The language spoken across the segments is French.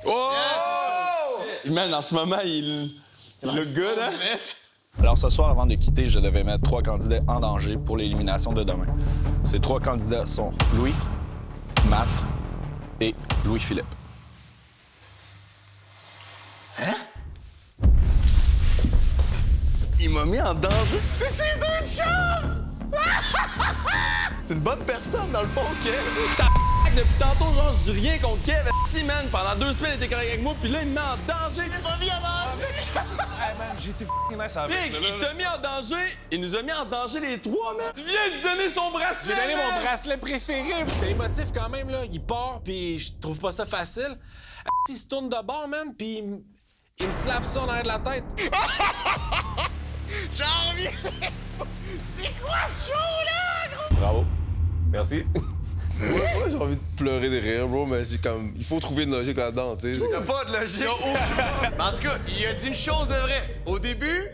Oh! Yes! Man, en ce moment, il look good, hein? Alors ce soir, avant de quitter, je devais mettre 3 candidats en danger pour l'élimination de demain. Ces 3 candidats sont Louis, Matt et Louis-Philippe. Hein? Il m'a mis en danger? C'est ces deux chums! C'est une bonne personne, dans le fond, Kev. Depuis tantôt, genre, je dis rien contre Kev. Si, man, pendant 2 semaines, il était correct avec moi, puis là, il me met en danger. Il m'a mis en danger! Hey, man, j'ai été nice avec Big, il t'a mis en danger. Il nous a mis en danger les 3, man. Tu viens de donner son bracelet. J'ai donné mon bracelet préféré. J'étais émotif quand même, là. Il part, puis je trouve pas ça facile. Il se tourne de bord, man, puis il me slappe ça en arrière de la tête. J'en reviens! C'est quoi ce show-là, gros? Bravo. Merci. Moi, j'ai envie de pleurer de rire, bro, mais c'est comme... Il faut trouver une logique là-dedans, tu sais. Il n'y a pas de logique. En tout cas, il a dit une chose de vraie. Au début,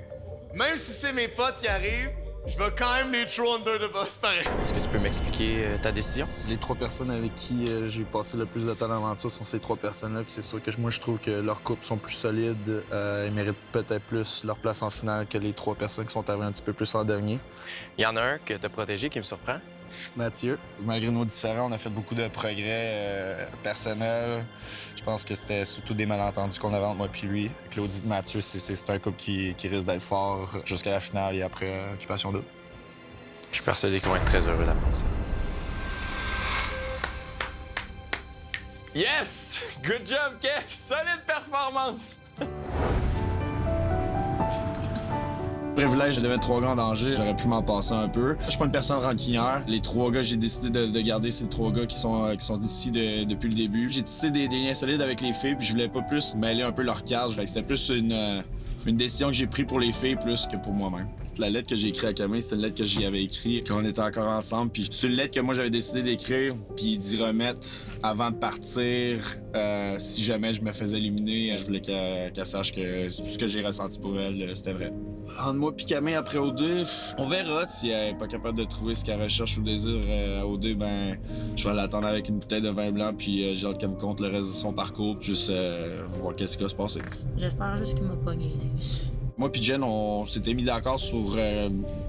même si c'est mes potes qui arrivent, je vais quand même les throw under the bus pareil. Est-ce que tu peux m'expliquer ta décision? Les 3 personnes avec qui j'ai passé le plus de temps d'aventure sont ces 3 personnes-là. Puis c'est sûr que moi, je trouve que leurs couples sont plus solides. Ils méritent peut-être plus leur place en finale que les 3 personnes qui sont arrivées un petit peu plus en dernier. Il y en a un que t'as protégé qui me surprend. Mathieu. Malgré nos différends, on a fait beaucoup de progrès personnels. Je pense que c'était surtout des malentendus qu'on avait entre moi et lui. Claudie et Mathieu, c'est un couple qui risque d'être fort jusqu'à la finale et après Occupation Double. Je suis persuadé qu'ils vont être très heureux d'apprendre ça. Yes! Good job, Kev! Solide performance! Privilège, je devais être 3 gars en danger, j'aurais pu m'en passer un peu. Je suis pas une personne rancunière. Les 3 gars, j'ai décidé de garder ces 3 gars qui sont ici depuis le début. J'ai tissé des liens solides avec les filles, puis je voulais pas plus mêler un peu leur cage. Fait que c'était plus une décision que j'ai prise pour les filles plus que pour moi-même. La lettre que j'ai écrite à Camille, c'est une lettre que j'y avais écrite quand on était encore ensemble. Puis c'est une lettre que moi j'avais décidé d'écrire puis d'y remettre avant de partir. Si jamais je me faisais éliminer, je voulais qu'elle sache que tout ce que j'ai ressenti pour elle, c'était vrai. Entre moi puis Camille après O2, on verra si elle est pas capable de trouver ce qu'elle recherche ou désire à O2, ben je vais l'attendre avec une bouteille de vin blanc puis j'ai hâte qu'elle me conte le reste de son parcours, juste voir qu'est-ce qui va se passer. J'espère juste qu'il m'a pas niaisé. Moi puis Jen, on s'était mis d'accord sur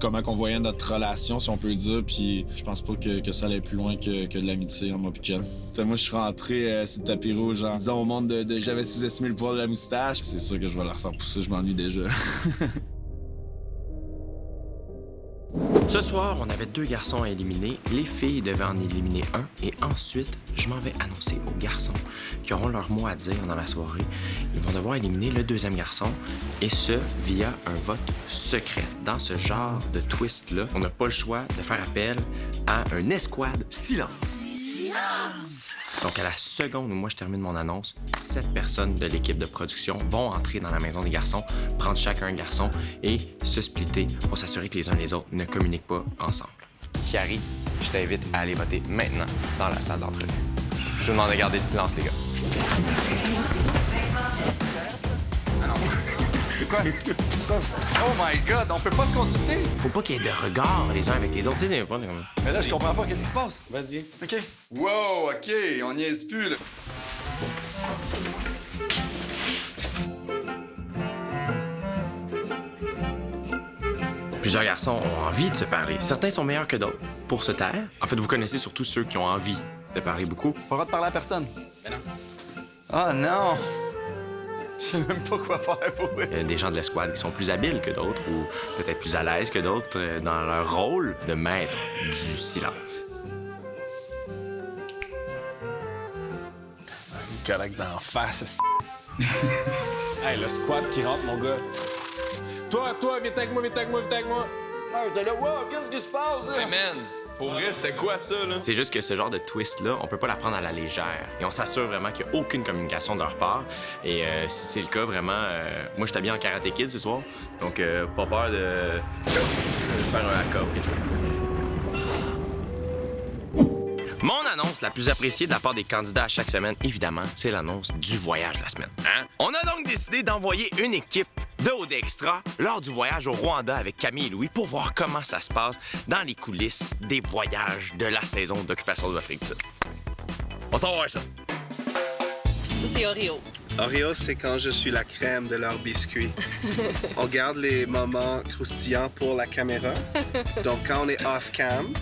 comment qu'on voyait notre relation, si on peut dire, puis je pense pas que ça allait plus loin que de l'amitié entre moi puis Jen. T'sais, moi, je suis rentré sur le tapis rouge en disant au monde de j'avais sous-estimé le poids de la moustache. C'est sûr que je vais la refaire pousser, je m'ennuie déjà. Ce soir, on avait 2 garçons à éliminer. Les filles devaient en éliminer un. Et ensuite, je m'en vais annoncer aux garçons qui auront leur mot à dire dans la soirée. Ils vont devoir éliminer le 2e garçon. Et ce, via un vote secret. Dans ce genre de twist-là, on n'a pas le choix de faire appel à un escouade silence. Silence! Donc, à la seconde où moi je termine mon annonce, 7 personnes de l'équipe de production vont entrer dans la maison des garçons, prendre chacun un garçon et se splitter pour s'assurer que les uns et les autres ne communiquent pas ensemble. Chiari, je t'invite à aller voter maintenant dans la salle d'entrevue. Je vous demande de garder le silence, les gars. Quoi? Oh my God, on peut pas se consulter? Faut pas qu'il y ait de regard les uns avec les autres. Tu sais, des fois, comme... Mais là, je comprends pas. Qu'est-ce qui se passe? Vas-y. OK. Wow, OK, on niaise plus, là. Plusieurs garçons ont envie de se parler. Certains sont meilleurs que d'autres pour se taire. En fait, vous connaissez surtout ceux qui ont envie de parler beaucoup. Pas le droit de parler à personne. Mais non. Oh non! Je sais même pas quoi faire pour eux. Il y a des gens de l'escouade qui sont plus habiles que d'autres ou peut-être plus à l'aise que d'autres dans leur rôle de maître du silence. Correct d'en face. Hey, le squad qui rentre, mon gars. Toi, viens avec moi, viens avec moi, viens avec moi. Ah, j'étais là, wow, qu'est-ce qui se passe, là? Hey man, pour vrai, c'était quoi ça, là? C'est juste que ce genre de twist-là, on peut pas la prendre à la légère. Et on s'assure vraiment qu'il n'y a aucune communication de leur part. Et si c'est le cas, vraiment, moi, je t'habille en Karate Kid ce soir. Donc, pas peur de faire un haka ou quelque chose. Mon annonce la plus appréciée de la part des candidats à chaque semaine, évidemment, c'est l'annonce du voyage de la semaine. Hein? On a donc décidé d'envoyer une équipe de OD Extra lors du voyage au Rwanda avec Camille et Louis pour voir comment ça se passe dans les coulisses des voyages de la saison d'Occupation de l'Afrique du Sud. On s'en va voir ça. Ça, c'est Oreo. Oreo, c'est quand je suis la crème de leurs biscuits. On garde les moments croustillants pour la caméra. Donc, quand on est off-cam,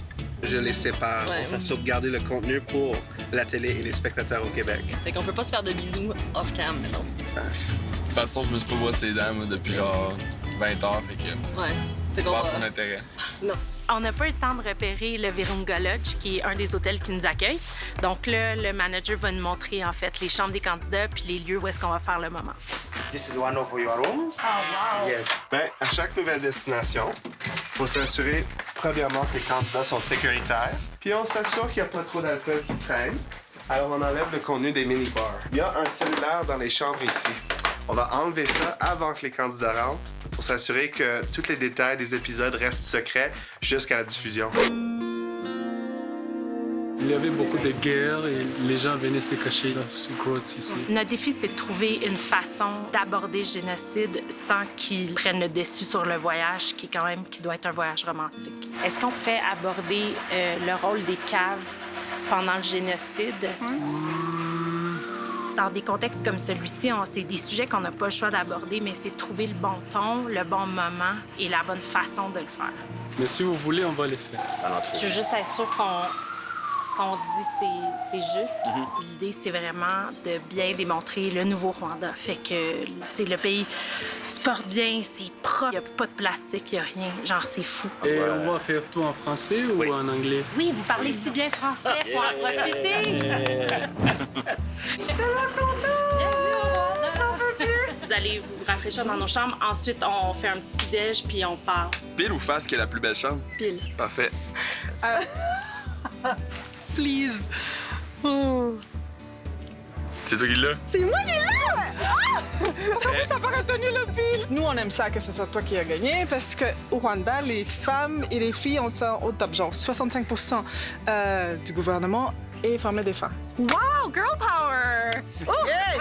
je les sépare. Ouais. On s'assure de garder le contenu pour la télé et les spectateurs au Québec. Fait qu'on peut pas se faire de bisous off-cam, disons. Exact. De toute façon, je me suis pas brossé les dents, moi, depuis genre 20 heures, fait que Ouais. c'est pas son intérêt. Non. On n'a pas eu le temps de repérer le Virunga Lodge, qui est un des hôtels qui nous accueille. Donc là, le manager va nous montrer, en fait, les chambres des candidats puis les lieux où est-ce qu'on va faire le moment. This is one of your rooms. Oh, wow! Yes. Ben, à chaque nouvelle destination, il faut s'assurer, premièrement, que les candidats sont sécuritaires. Puis on s'assure qu'il n'y a pas trop d'alcool qui traîne. Alors on enlève le contenu des mini-bars. Il y a un cellulaire dans les chambres ici. On va enlever ça avant que les candidats rentrent pour s'assurer que tous les détails des épisodes restent secrets jusqu'à la diffusion. Il y avait beaucoup de guerres et les gens venaient se cacher dans ces grottes ici. Notre défi, c'est de trouver une façon d'aborder le génocide sans qu'il prenne le dessus sur le voyage, qui doit être un voyage romantique. Est-ce qu'on pourrait aborder le rôle des caves pendant le génocide? Dans des contextes comme celui-ci, c'est des sujets qu'on n'a pas le choix d'aborder, mais c'est de trouver le bon ton, le bon moment et la bonne façon de le faire. Mais si vous voulez, on va les faire. Je veux juste être sûre ce qu'on dit, c'est juste. L'idée, c'est vraiment de bien démontrer le nouveau Rwanda. Fait que, tu sais, le pays se porte bien, c'est propre, il n'y a pas de plastique, il n'y a rien. Genre, c'est fou. Et on va faire tout en français ou en anglais? Oui, vous parlez si bien français, faut en profiter. Vous allez vous rafraîchir dans nos chambres. Ensuite, on fait un petit déj, puis on part. Pile ou face qui est la plus belle chambre? Pile. Parfait. Please. C'est toi qui l'as? C'est moi qui l'ai! T'as pas retenu le pile! Nous, on aime ça que ce soit toi qui as gagné parce qu'au Rwanda, les femmes et les filles, on sont au top. Genre 65% du gouvernement est formé des femmes. Wow, girl power!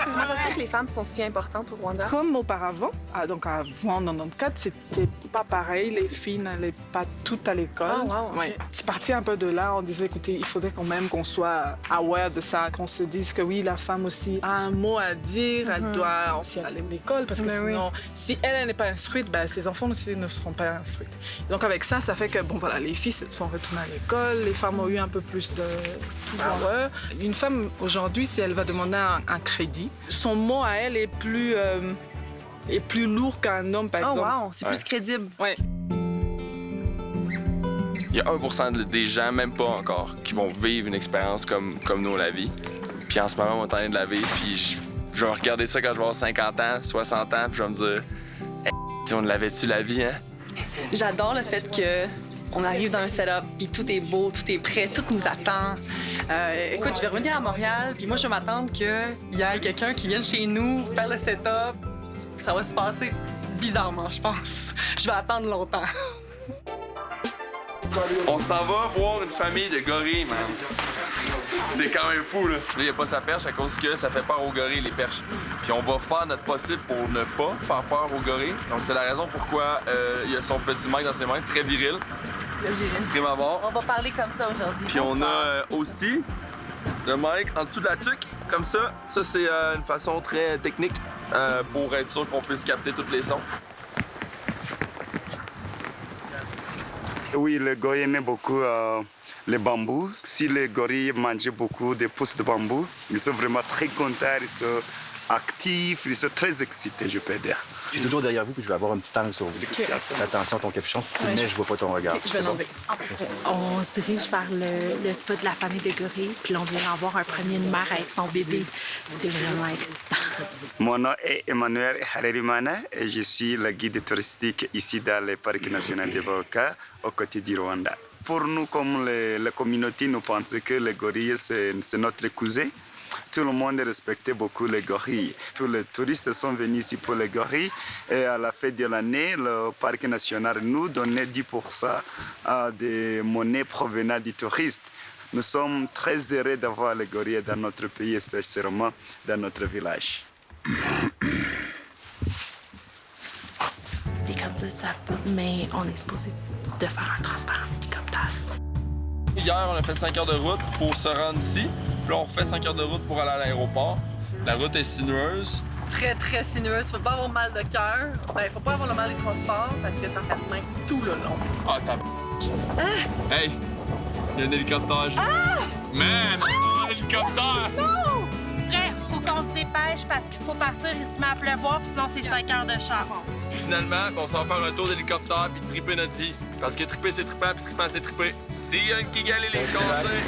Comment ça se fait que les femmes sont si importantes au Rwanda? Comme auparavant, donc avant 94, c'était pas pareil. Les filles n'allaient pas toutes à l'école. Oh, wow, okay. Ouais. C'est parti un peu de là. On disait, écoutez, il faudrait quand même qu'on soit aware de ça, qu'on se dise que oui, la femme aussi a un mot à dire. Elle doit aussi aller à l'école parce que sinon, si elle n'est pas instruite, ses enfants aussi ne seront pas instruits. Donc avec ça, ça fait que bon voilà, les filles sont retournées à l'école, les femmes ont eu un peu plus de pouvoir. Une femme aujourd'hui, si elle va demander un crédit, son mot à elle est plus lourd qu'un homme, par exemple. Oh wow, c'est plus crédible. Ouais. Il y a 1% des gens, même pas encore, qui vont vivre une expérience comme nous, on la vit. Puis en ce moment, on est en train de la vivre, puis je vais regarder ça quand je vais avoir 50 ans, 60 ans, puis je vais me dire « on l'avait-tu la vie, hein? » J'adore le fait qu'on arrive dans un setup, puis tout est beau, tout est prêt, tout nous attend. Écoute, je vais revenir à Montréal, puis moi, je vais m'attendre qu'il y ait quelqu'un qui vienne chez nous faire le setup. Ça va se passer bizarrement, je pense. Je vais attendre longtemps. On s'en va voir une famille de gorilles, man. C'est quand même fou, là. Là, il n'y a pas sa perche à cause que ça fait peur aux gorilles, les perches. Puis on va faire notre possible pour ne pas faire peur aux gorilles. Donc c'est la raison pourquoi il y a son petit mic dans ses mains, très viril. Prime abord. On va parler comme ça aujourd'hui. Puis on a aussi le mic en dessous de la tuque, comme ça. Ça, c'est une façon très technique pour être sûr qu'on puisse capter tous les sons. Oui, les gorilles aimaient beaucoup les bambous. Si les gorilles mangeaient beaucoup des pousses de bambou, ils sont vraiment très contents, ils sont actifs, ils sont très excités, je peux dire. Je suis toujours derrière vous, puis je vais avoir un petit angle sur vous. Okay. Fais attention à ton capuchon. Si tu le mets, je vois pas ton regard. Okay, je vais l'enlever. On se dirige vers le spot de la famille de gorilles, puis on vient en voir un premier de mère avec son bébé. C'est vraiment excitant. Mon nom est Emmanuel Harerimana et je suis le guide touristique ici dans le Parc national des Volcans, aux côtés du Rwanda. Pour nous, comme la communauté, nous pensons que les gorilles, c'est notre cousin. Tout le monde respectait beaucoup les gorilles. Tous les touristes sont venus ici pour les gorilles. Et à la fin de l'année, le parc national nous donnait 10% des monnaies provenant des touristes. Nous sommes très heureux d'avoir les gorilles dans notre pays, spécialement dans notre village. Les candidats ne savent pas, mais on est supposé de faire un transfert en hélicoptère. Hier, on a fait 5 heures de route pour se rendre ici. Puis là, on refait 5 heures de route pour aller à l'aéroport. La route est sinueuse. Très, très sinueuse. Faut pas avoir mal de cœur. Ben, faut pas avoir le mal des transports parce que ça fait mal tout le long. Ah, t'as... Hey! Il y a un hélicoptère. Ah! Man! Un hélicoptère! Non! Bref, faut qu'on se dépêche parce qu'il faut partir, il se met à pleuvoir, puis sinon c'est 5 heures de char. Puis finalement, on s'en va faire un tour d'hélicoptère puis triper notre vie. Parce que triper, c'est trippant, puis trippant, c'est triper. See you in Kigali, les conseils!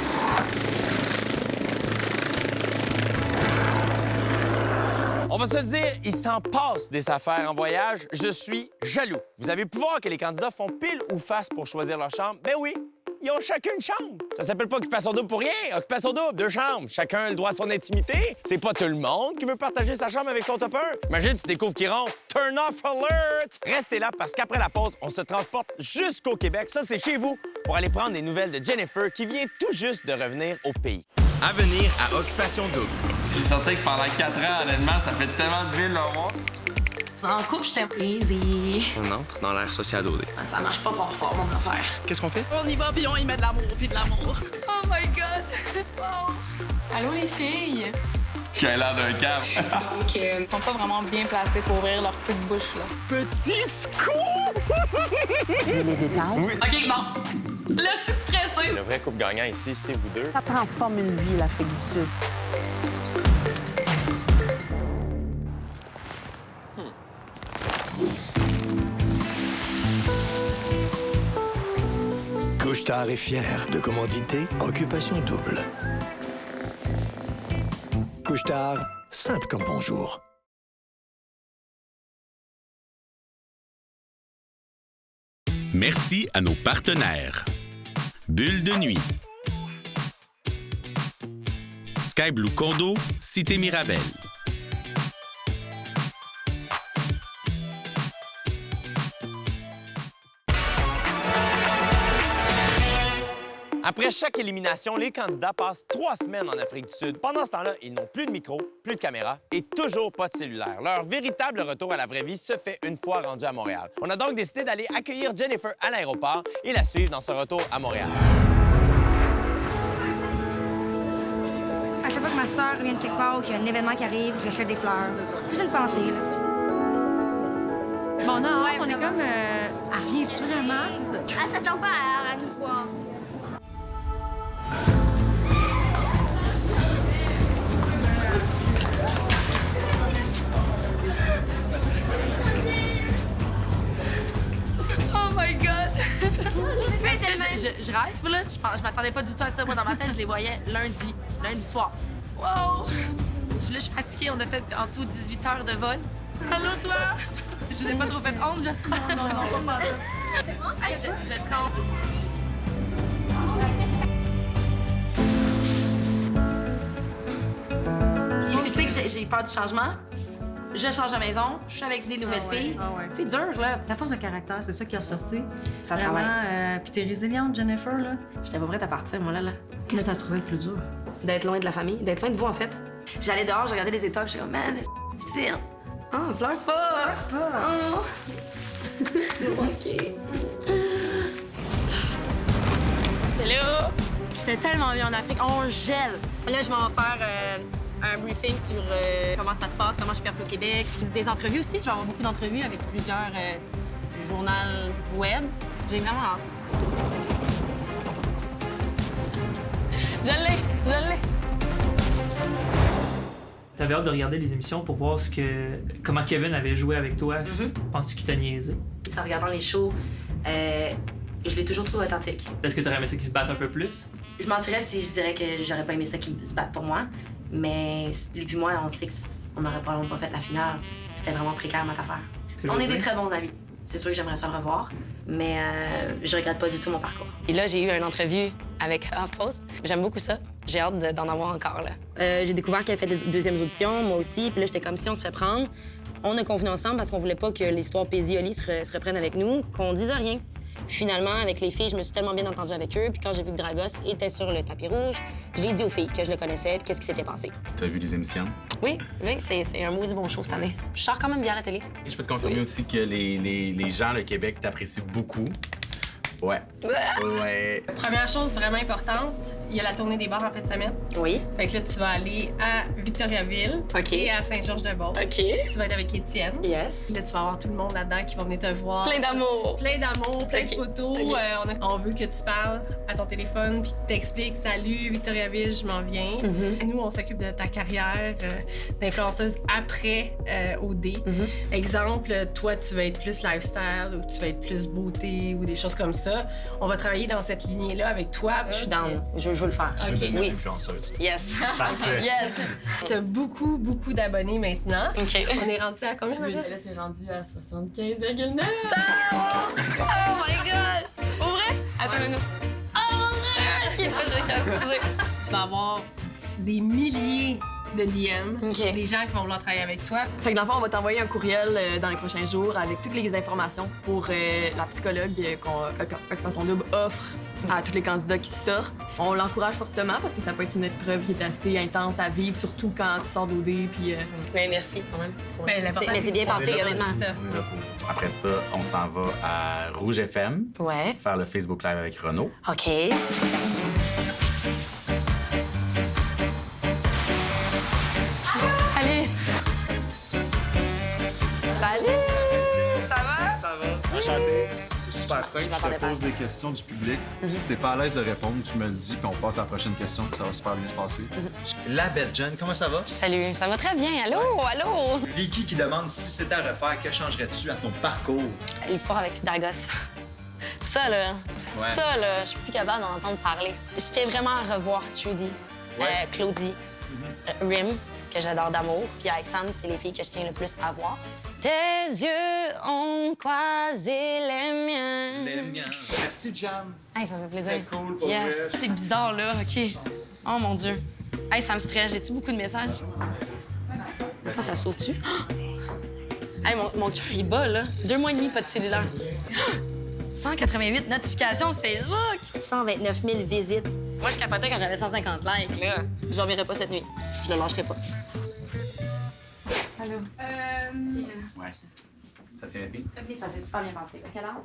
On va se le dire, il s'en passe des affaires en voyage. Je suis jaloux. Vous avez pu voir que les candidats font pile ou face pour choisir leur chambre. Ben oui, ils ont chacun une chambre. Ça s'appelle pas occupation double pour rien. Occupation double, 2 chambres. Chacun a le droit à son intimité. C'est pas tout le monde qui veut partager sa chambre avec son topper. Imagine, tu découvres qu'il ronfle. Turn off alert! Restez là parce qu'après la pause, on se transporte jusqu'au Québec. Ça, c'est chez vous pour aller prendre des nouvelles de Jennifer qui vient tout juste de revenir au pays. À venir à Occupation double. Je suis sorti que pendant 4 ans, honnêtement, ça fait tellement du bien de le revoir. En couple, j'étais easy. On entre dans l'ère sociale OD. Ça marche pas fort, mon affaire. Qu'est-ce qu'on fait? On y va, puis on y met de l'amour, puis de l'amour. Oh my God! Wow! Allô, les filles? Qui a l'air d'un cave. Donc, ils sont pas vraiment bien placés pour ouvrir leur petite bouche, là. Petit scoop! Tu veux les détails? Oui. OK, bon. Là, je suis stressée. Le vrai couple gagnant ici, c'est vous deux. Ça transforme une vie, l'Afrique du Sud. Couche-Tard est fier de commanditer Occupation double. Couche-Tard, simple comme bonjour. Merci à nos partenaires. Bulle de nuit. Sky Blue Condo, Cité Mirabel. Après chaque élimination, les candidats passent 3 semaines en Afrique du Sud. Pendant ce temps-là, ils n'ont plus de micro, plus de caméra et toujours pas de cellulaire. Leur véritable retour à la vraie vie se fait une fois rendus à Montréal. On a donc décidé d'aller accueillir Jennifer à l'aéroport et la suivre dans son retour à Montréal. À chaque fois que ma soeur vient de quelque part ou qu'il y a un événement qui arrive, j'achète des fleurs. Juste une pensée, là. Bon, non, on est comme... viens-tu vraiment? C'est ça? Elle s'attend pas à nous voir. Oh my God! Est-ce que je rêve, là? Je m'attendais pas du tout à ça. Moi, dans ma tête, je les voyais lundi soir. Wow! Là, je suis fatiguée. On a fait en tout 18 heures de vol. Allô, toi? Je vous ai pas trop fait honte, j'espère. Non. Hey, je tremble. Et tu sais que j'ai peur du changement. Je change de maison, je suis avec des nouvelles filles. C'est dur, là. Ta force de caractère, c'est ça qui est ressorti. Ça Vraiment, travaille. Puis t'es résiliente, Jennifer, là. J'étais pas prête à partir, moi, là. Qu'est-ce que t'as trouvé le plus dur? D'être loin de la famille, d'être loin de vous, en fait. J'allais dehors, je regardais les étoiles, je suis comme, man, c'est difficile. Oh, pleure pas! Pleure pas! Oh. OK. Hello! J'étais tellement bien en Afrique. On gèle. Là, je m'en vais faire un briefing sur comment ça se passe, comment je perçois au Québec. Des entrevues aussi. Je vais avoir beaucoup d'entrevues avec plusieurs journaux web. J'ai vraiment hâte. Je l'ai! T'avais hâte de regarder les émissions pour voir comment Kevin avait joué avec toi. Penses-tu qu'il t'a niaisé? En regardant les shows, je l'ai toujours trouvé authentique. Est-ce que t'aurais aimé ça qu'il se batte un peu plus? Je mentirais si je dirais que j'aurais pas aimé ça qu'il se batte pour moi. Mais lui puis moi, on sait qu'on n'aurait probablement pas fait la finale. C'était vraiment précaire, notre affaire. On est des très bons amis. C'est sûr que j'aimerais ça le revoir, mais je regrette pas du tout mon parcours. Et là, j'ai eu une entrevue avec HuffPost. J'aime beaucoup ça. J'ai hâte d'en avoir encore, là. J'ai découvert qu'il avait fait les deuxièmes auditions, moi aussi. Puis là, j'étais comme si on se fait prendre. On a convenu ensemble parce qu'on voulait pas que l'histoire Paisy Oli se reprenne avec nous, qu'on dise rien. Finalement, avec les filles, je me suis tellement bien entendue avec eux. Puis quand j'ai vu que Dragos était sur le tapis rouge, je l'ai dit aux filles que je le connaissais puis qu'est-ce qui s'était passé. T'as vu les émissions? Oui, c'est un maudit bon show cette année. Je sors quand même bien à la télé. Je peux te confirmer aussi que les gens, le Québec, t'apprécient beaucoup. Ouais. Première chose vraiment importante, il y a la tournée des bars en fin de semaine. Oui. Fait que là, tu vas aller à Victoriaville et à Saint-Georges-de-Beauce. OK. Tu vas être avec Étienne. Yes. Là, tu vas avoir tout le monde là-dedans qui va venir te voir. Plein d'amour. Plein d'amour, plein de photos. OK. On veut que tu parles à ton téléphone puis que tu expliques « Salut, Victoriaville, je m'en viens. Nous, on s'occupe de ta carrière d'influenceuse après OD. Exemple, toi, tu vas être plus lifestyle ou tu vas être plus beauté ou des choses comme ça. On va travailler dans cette lignée-là avec toi. Je suis down. Je veux le faire. OK. Oui. Influenceuse. Yes. Parfait. Yes. T'as beaucoup d'abonnés maintenant. OK. On est rendu à combien? Là, t'es rendu à 75,9. Oh my God! Pour vrai? Attends une minute. Oh mon Dieu! OK, je excusez. Tu vas avoir des milliers de DM, des gens qui vont vouloir travailler avec toi. Fait que dans le fond, on va t'envoyer un courriel dans les prochains jours avec toutes les informations pour la psychologue qu'Occupation Double offre à tous les candidats qui sortent. On l'encourage fortement parce que ça peut être une épreuve qui est assez intense à vivre, surtout quand tu sors d'OD. Puis. Mais merci quand même. Mais c'est bien pensé, honnêtement. Après ça, on s'en va à Rouge FM. Ouais. Faire le Facebook Live avec Renaud. OK. Salut! Salut! Ça va? Ça va. Enchanté. C'est super simple. je Je m'attendais te pas à pose des questions du public. Si t'es pas à l'aise de répondre, tu me le dis, puis on passe à la prochaine question. Ça va super bien se passer. La belle Jen, comment ça va? Salut, ça va très bien. Allô, allô? Vicky qui demande si c'était à refaire, que changerais-tu à ton parcours? L'histoire avec Dagos. Ça, là, je suis plus capable d'en entendre parler. Je tiens vraiment à revoir Trudy, Claudie, Rim, que j'adore d'amour, puis Alexandre, c'est les filles que je tiens le plus à voir. Tes yeux ont croisé les miens. Les miens. Merci, Jan. Hey, ça me fait plaisir. C'est cool, pour yes. vrai. Ça, c'est bizarre, là. OK. Oh, mon Dieu. Hey, ça me stresse. J'ai-tu beaucoup de messages? Attends, ça saute-tu? Hey, mon cœur, il bat, là. 2 mois et demi, pas de cellulaire. 188 notifications sur Facebook. 129 000 visites. Moi, je capotais quand j'avais 150 likes, là. J'en reverrai pas cette nuit. Je le lâcherai pas. Allô? Ouais. Ça se fait bien? Ça s'est super bien passé. À quelle heure?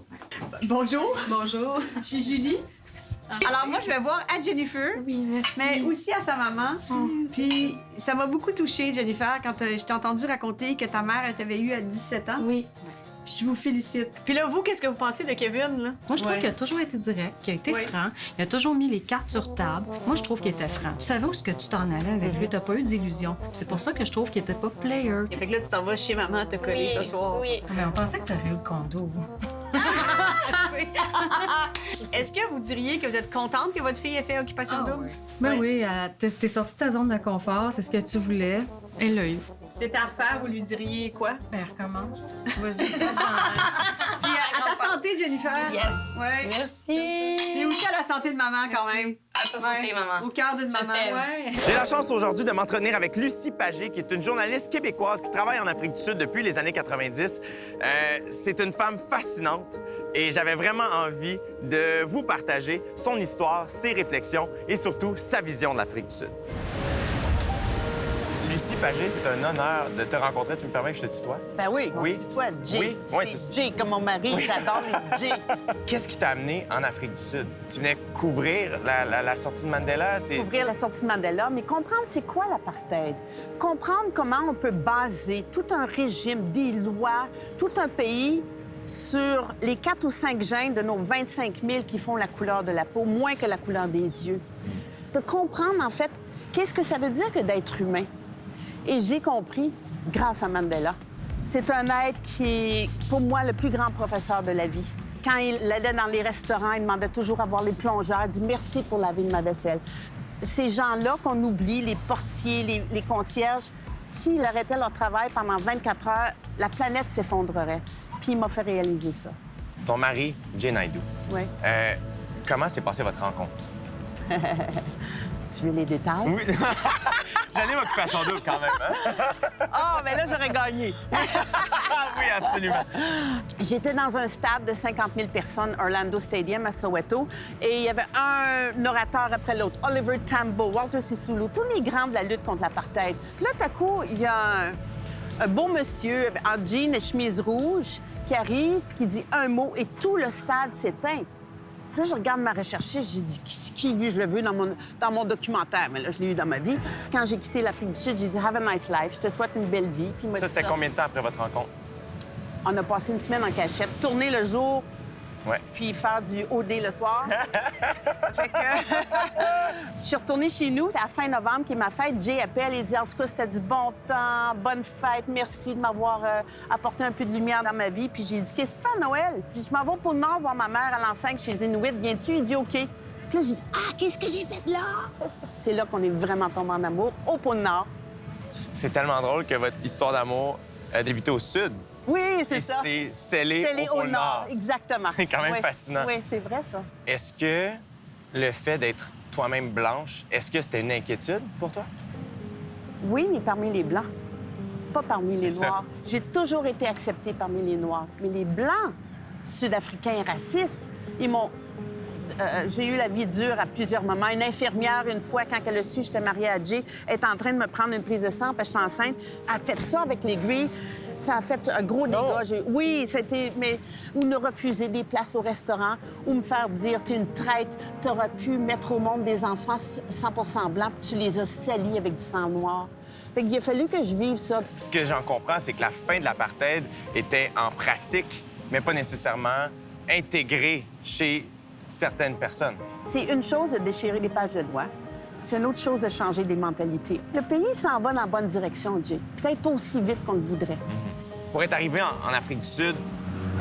Bonjour. Bonjour. Je suis Julie. Alors, moi, je vais voir à Jennifer, mais aussi à sa maman. Puis, ça m'a beaucoup touchée, Jennifer, quand je t'ai entendu raconter que ta mère, elle t'avait eu à 17 ans. Oui. Puis je vous félicite. Puis là, vous, qu'est-ce que vous pensez de Kevin, là? Moi, je trouve qu'il a toujours été direct, qu'il a été franc. Il a toujours mis les cartes sur table. Moi, je trouve qu'il était franc. Tu savais où est-ce que tu t'en allais avec lui. T'as pas eu d'illusions. C'est pour ça que je trouve qu'il était pas player. Fait que là, tu t'en vas chez maman te coller ce soir. Oui. Mais on pensait que t'aurais eu le condo. Est-ce que vous diriez que vous êtes contente que votre fille ait fait Occupation Double? Ben oui, t'es sortie de ta zone de confort. C'est ce que tu voulais. Elle l'a eu. C'est à refaire, vous lui diriez quoi? Ben, recommence. Vas-y, Puis à ta santé, Jennifer. Yes. Ouais. Merci. Et aussi à la santé de maman, quand même. À ta santé, maman. Au cœur d'une maman. Ouais. J'ai la chance aujourd'hui de m'entretenir avec Lucie Pagé, qui est une journaliste québécoise qui travaille en Afrique du Sud depuis les années 90. C'est une femme fascinante et j'avais vraiment envie de vous partager son histoire, ses réflexions et surtout sa vision de l'Afrique du Sud. Lucie Pagé, c'est un honneur de te rencontrer. Tu me permets que je te tutoie? Ben oui, on se tutoie, Jay. Oui, c'est Jay comme mon mari, j'adore les Jay. Qu'est-ce qui t'a amené en Afrique du Sud? Tu venais couvrir la sortie de Mandela? Couvrir la sortie de Mandela, mais comprendre c'est quoi l'apartheid. Comprendre comment on peut baser tout un régime, des lois, tout un pays sur les 4 ou 5 gènes de nos 25 000 qui font la couleur de la peau, moins que la couleur des yeux. De comprendre, en fait, qu'est-ce que ça veut dire que d'être humain. Et j'ai compris grâce à Mandela. C'est un être qui est, pour moi, le plus grand professeur de la vie. Quand il allait dans les restaurants, il demandait toujours à voir les plongeurs. Il dit « Merci pour laver ma vaisselle ». Ces gens-là qu'on oublie, les portiers, les concierges, s'ils arrêtaient leur travail pendant 24 heures, la planète s'effondrerait. Puis il m'a fait réaliser ça. Ton mari, Jay Naidoo. Oui. Comment s'est passée votre rencontre? Tu veux les détails? Oui. J'en ai Occupation Double quand même, hein? Ah, mais là, j'aurais gagné. Oui, absolument. J'étais dans un stade de 50 000 personnes, Orlando Stadium, à Soweto, et il y avait un orateur après l'autre. Oliver Tambo, Walter Sisulu, tous les grands de la lutte contre l'apartheid. Puis là, tout à coup, il y a un beau monsieur en jean et chemise rouge qui arrive puis qui dit un mot et tout le stade s'éteint. Là, je regarde ma recherchiste, j'ai dit, qui lui, je l'ai vu dans mon documentaire, mais là, je l'ai eu dans ma vie. Quand j'ai quitté l'Afrique du Sud, j'ai dit, have a nice life, je te souhaite une belle vie. Puis il m'a Ça, dit c'était combien de temps après votre rencontre? On a passé une semaine en cachette, tourner le jour, Ouais. puis faire du OD le soir. Fait que... Je suis retournée chez nous. C'est à la fin novembre qui est ma fête. Jay appelle et dit, en tout cas, c'était du bon temps, bonne fête, merci de m'avoir apporté un peu de lumière dans ma vie. Puis j'ai dit, qu'est-ce que tu fais à Noël? J'ai dit, je m'en vais au Pôle Nord voir ma mère à l'enceinte chez les Inuits. Viens-tu? Il dit, OK. Puis là, j'ai dit, ah, qu'est-ce que j'ai fait là? C'est là qu'on est vraiment tombés en amour, au Pôle Nord. C'est tellement drôle que votre histoire d'amour a débuté au Sud. Oui, c'est ça. C'est scellé au Pôle Nord. Exactement. C'est quand même Oui. fascinant. Oui, c'est vrai, ça. Est-ce que le fait d'être toi-même blanche, est-ce que c'était une inquiétude pour toi? Oui, mais parmi les Blancs, pas parmi les C'est Noirs. ça. J'ai toujours été acceptée parmi les Noirs. Mais les Blancs, sud-africains racistes, ils m'ont... j'ai eu la vie dure à plusieurs moments. Une infirmière, une fois, quand elle a su que j'étais mariée à Jay, est en train de me prendre une prise de sang parce que j'étais enceinte. Elle a fait ça avec l'aiguille. Ça a fait un gros dégât. Oui, c'était... Mais... Ou me refuser des places au restaurant, ou me faire dire, t'es une traître, t'aurais pu mettre au monde des enfants 100% blancs, puis tu les as salis avec du sang noir. Fait qu'il a fallu que je vive ça. Ce que j'en comprends, c'est que la fin de l'apartheid était en pratique, mais pas nécessairement intégrée chez certaines personnes. C'est une chose de déchirer des pages de loi. C'est une autre chose de changer des mentalités. Le pays s'en va dans la bonne direction, Jay. Peut-être pas aussi vite qu'on le voudrait. Pour être arrivé en Afrique du Sud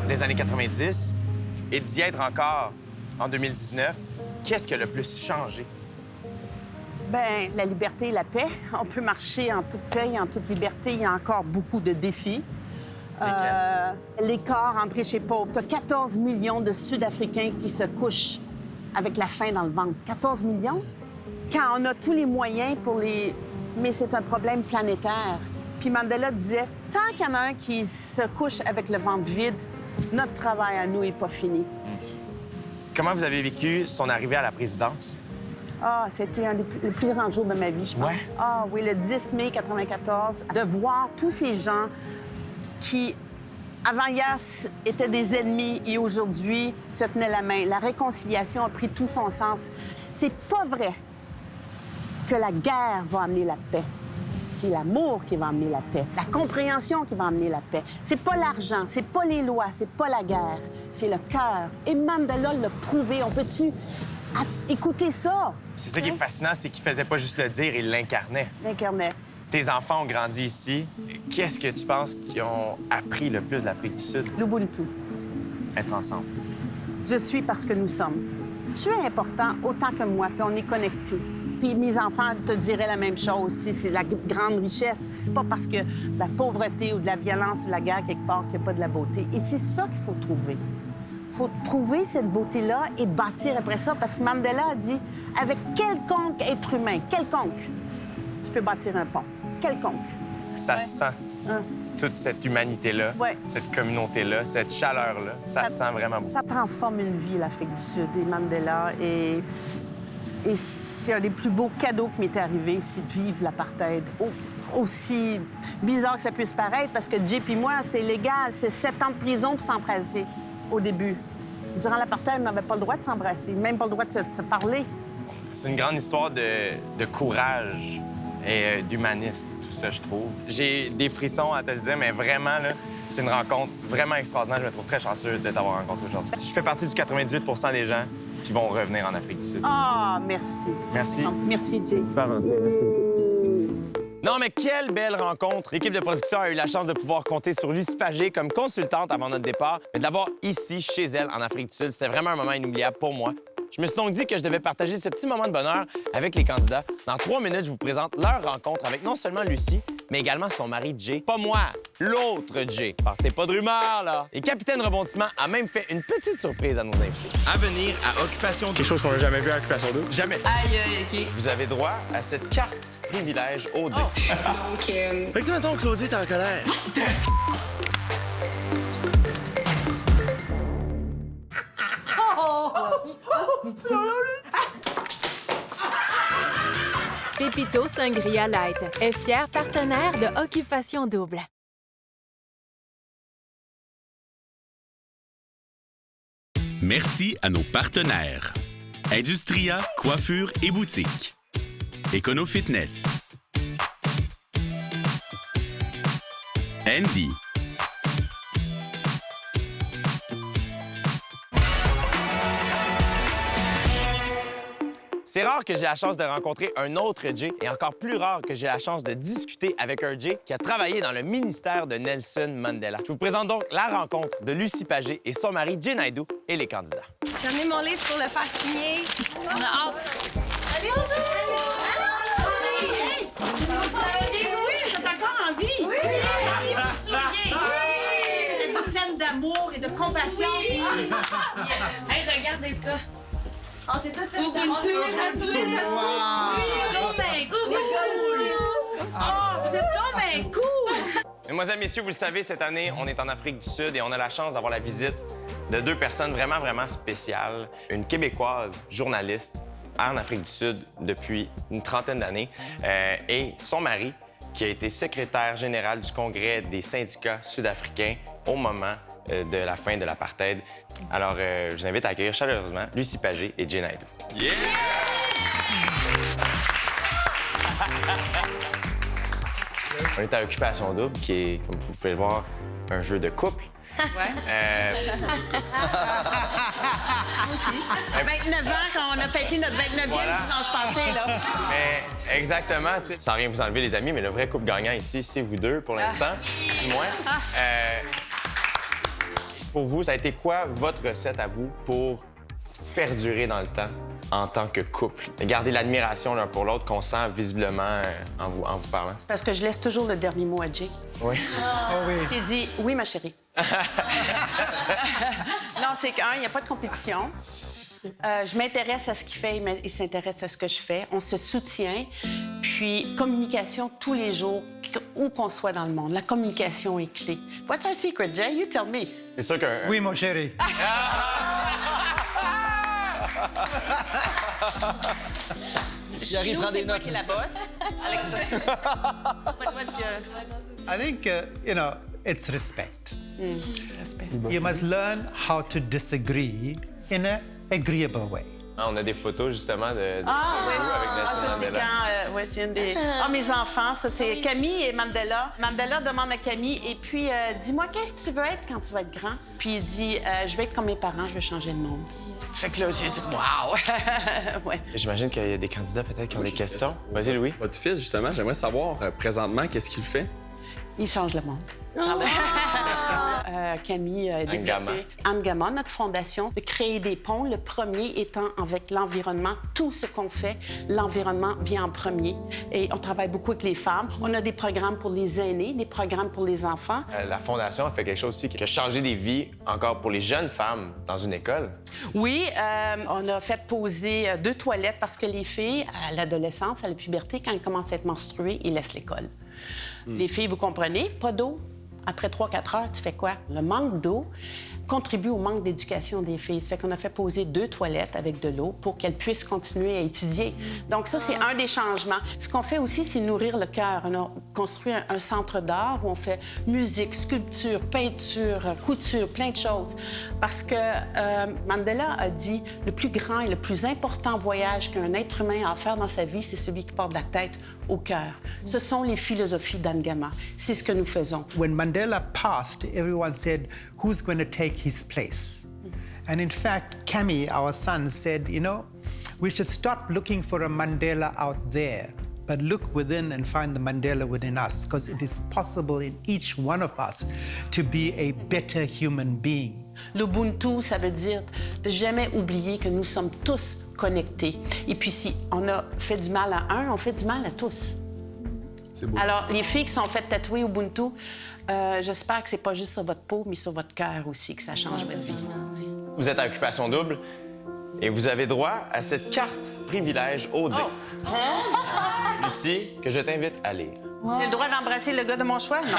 des années 90 et d'y être encore en 2019, qu'est-ce qui a le plus changé? Bien, la liberté et la paix. On peut marcher en toute paix et en toute liberté. Il y a encore beaucoup de défis. L'écart entre riches et pauvres. Tu as 14 millions de Sud-Africains qui se couchent avec la faim dans le ventre. 14 millions? Quand on a tous les moyens pour les... Mais c'est un problème planétaire. Puis Mandela disait, tant qu'il y en a un qui se couche avec le ventre vide, notre travail à nous n'est pas fini. Comment vous avez vécu son arrivée à la présidence? Ah, c'était un des plus grands jours de ma vie, je pense. Ouais. Ah oui, le 10 mai 1994, de voir tous ces gens qui, avant hier, étaient des ennemis et aujourd'hui se tenaient la main. La réconciliation a pris tout son sens. C'est pas vrai que la guerre va amener la paix. C'est l'amour qui va amener la paix, la compréhension qui va amener la paix. C'est pas l'argent, c'est pas les lois, c'est pas la guerre, c'est le cœur. Et Mandela l'a prouvé. On peut-tu écouter ça? C'est ça qui est fascinant, c'est qu'il faisait pas juste le dire, il l'incarnait. L'incarnait. Tes enfants ont grandi ici. Qu'est-ce que tu penses qu'ils ont appris le plus de l'Afrique du Sud? L'Ubuntu. Être ensemble. Je suis parce que nous sommes. Tu es important autant que moi, puis on est connectés. Puis mes enfants te diraient la même chose. C'est la grande richesse. C'est pas parce que de la pauvreté ou de la violence ou de la guerre quelque part qu'il n'y a pas de la beauté. Et c'est ça qu'il faut trouver. Il faut trouver cette beauté-là et bâtir après ça. Parce que Mandela a dit, avec quelconque être humain, quelconque, tu peux bâtir un pont. Quelconque. Ça se sent. Toute cette humanité-là, cette communauté-là, cette chaleur-là, ça se sent vraiment beaucoup. Ça transforme une vie, l'Afrique du Sud et Mandela. Et c'est un des plus beaux cadeaux qui m'est arrivé, c'est de vivre l'apartheid. Aussi bizarre que ça puisse paraître, parce que Jay et moi, c'est légal. C'est 7 ans de prison pour s'embrasser au début. Durant l'apartheid, on n'avait pas le droit de s'embrasser, même pas le droit de se parler. C'est une grande histoire de courage et d'humanisme, tout ça, je trouve. J'ai des frissons à te le dire, mais vraiment, là, c'est une rencontre vraiment extraordinaire. Je me trouve très chanceux de t'avoir rencontré aujourd'hui. Je fais partie du 98 % des gens qui vont revenir en Afrique du Sud. Ah, merci. Merci. Merci, Jay. Super gentil, merci. Non, mais quelle belle rencontre! L'équipe de production a eu la chance de pouvoir compter sur Lucie Pagé comme consultante avant notre départ, mais de l'avoir ici, chez elle, en Afrique du Sud, c'était vraiment un moment inoubliable pour moi. Je me suis donc dit que je devais partager ce petit moment de bonheur avec les candidats. Dans 3 minutes, je vous présente leur rencontre avec non seulement Lucie, mais également son mari Jay. Pas moi, l'autre Jay. Partez pas de rumeurs, là. Et Capitaine Rebondissement a même fait une petite surprise à nos invités. À venir à Occupation Double. Quelque chose qu'on n'a jamais vu à Occupation Double. Jamais. Aïe, OK. Vous avez droit à cette carte privilège au dé. Donc, Fait que si, mettons, Claudie, t'es en colère. Pépito Sangria Light est fier partenaire de Occupation Double. Merci à nos partenaires. Industria, coiffure et boutique. Econo Fitness. Andy. C'est rare que j'ai la chance de rencontrer un autre Jay et encore plus rare que j'ai la chance de discuter avec un Jay qui a travaillé dans le ministère de Nelson Mandela. Je vous présente donc la rencontre de Lucie Pagé et son mari Jay Naidoo et les candidats. J'ai amené mon livre pour le faire signer. On a hâte. Allez, oui, vous êtes encore en vie. Oui, vous vous souvenez. Êtes-vous pleine d'amour et de compassion? Oui. Hey, regardez ça. On s'est toutes fait Wow! Donc ben cool! Oh, vous êtes donc ben cool! Mesdemoiselles, messieurs, vous le savez, cette année, on est en Afrique du Sud et on a la chance d'avoir la visite de deux personnes vraiment, vraiment spéciales. Une Québécoise journaliste en Afrique du Sud depuis une trentaine d'années et son mari, qui a été secrétaire général du Congrès des syndicats sud-africains au moment de la fin de l'apartheid. Alors, je vous invite à accueillir chaleureusement Lucie Pagé et Jay Naidoo. Yeah! On est à Occupation Double, qui est, comme vous pouvez le voir, un jeu de couple. Ouais. Aussi. 29 ans, quand on a fêté notre 29e dimanche passé, là. Mais exactement, tu sais, sans rien vous enlever, les amis, mais le vrai couple gagnant ici, c'est vous deux pour l'instant, du moins. Pour vous, ça a été quoi votre recette à vous pour perdurer dans le temps en tant que couple? Garder l'admiration l'un pour l'autre qu'on sent visiblement en vous parlant. Parce que je laisse toujours le dernier mot à Jay. Oui. Qui dit « Oui, ma chérie ». Non, c'est qu'un, il n'y a pas de compétition. Je m'intéresse à ce qu'il fait, il s'intéresse à ce que je fais. On se soutient. Puis, communication tous les jours, où qu'on soit dans le monde. La communication est clé. What's our secret, Jay? You tell me. C'est sûr qu'un... Oui, mon chéri. Chez nous, c'est moi qui la bosse. I think, you know, it's respect. Respect. You must learn how to disagree in an agreeable way. Ah, on a des photos, justement, de oui. avec Nelson Ça, c'est Mandela. quand... c'est une des... Ah, mes enfants, ça, c'est Camille et Mandela. Mandela demande à Camille, et puis, dis-moi, qu'est-ce que tu veux être quand tu vas être grand? Puis il dit, je vais être comme mes parents, je vais changer le monde. Fait que là, j'ai dit, waouh! Ouais. J'imagine qu'il y a des candidats peut-être qui ont des questions. Vas-y, Louis. Votre fils, justement, j'aimerais savoir présentement qu'est-ce qu'il fait. Il change le monde. Camille a développé Angama, notre fondation, de créer des ponts. Le premier étant avec l'environnement. Tout ce qu'on fait, l'environnement vient en premier. Et on travaille beaucoup avec les femmes. On a des programmes pour les aînés, des programmes pour les enfants. La Fondation a fait quelque chose aussi qui a changé des vies encore pour les jeunes femmes dans une école. Oui, on a fait poser 2 toilettes parce que les filles, à l'adolescence, à la puberté, quand elles commencent à être menstruées, ils laissent l'école. Les filles, vous comprenez, pas d'eau. Après 3-4 heures, tu fais quoi? Le manque d'eau contribue au manque d'éducation des filles. Ça fait qu'on a fait poser 2 toilettes avec de l'eau pour qu'elles puissent continuer à étudier. Donc ça, c'est un des changements. Ce qu'on fait aussi, c'est nourrir le cœur. On a construit un centre d'art où on fait musique, sculpture, peinture, couture, plein de choses. Parce que Mandela a dit le plus grand et le plus important voyage qu'un être humain a à faire dans sa vie, c'est celui qui porte de la tête au cœur. Ce sont les philosophies d'Angama. C'est ce que nous faisons. When Mandela passed, everyone said, who's going to take his place? And in fact, Camille, our son, said, you know, we should stop looking for a Mandela out there, but look within and find the Mandela within us, because it is possible in each one of us to be a better human being. L'Ubuntu, ça veut dire de jamais oublier que nous sommes tous connectés. Et puis, si on a fait du mal à un, on fait du mal à tous. C'est beau. Alors, les filles qui sont faites tatouer Ubuntu, j'espère que c'est pas juste sur votre peau, mais sur votre cœur aussi, que ça change votre vie. Vous êtes à Occupation Double et vous avez droit à cette carte privilège OD. Lucie, que je t'invite à lire. J'ai le droit d'embrasser le gars de mon choix, non?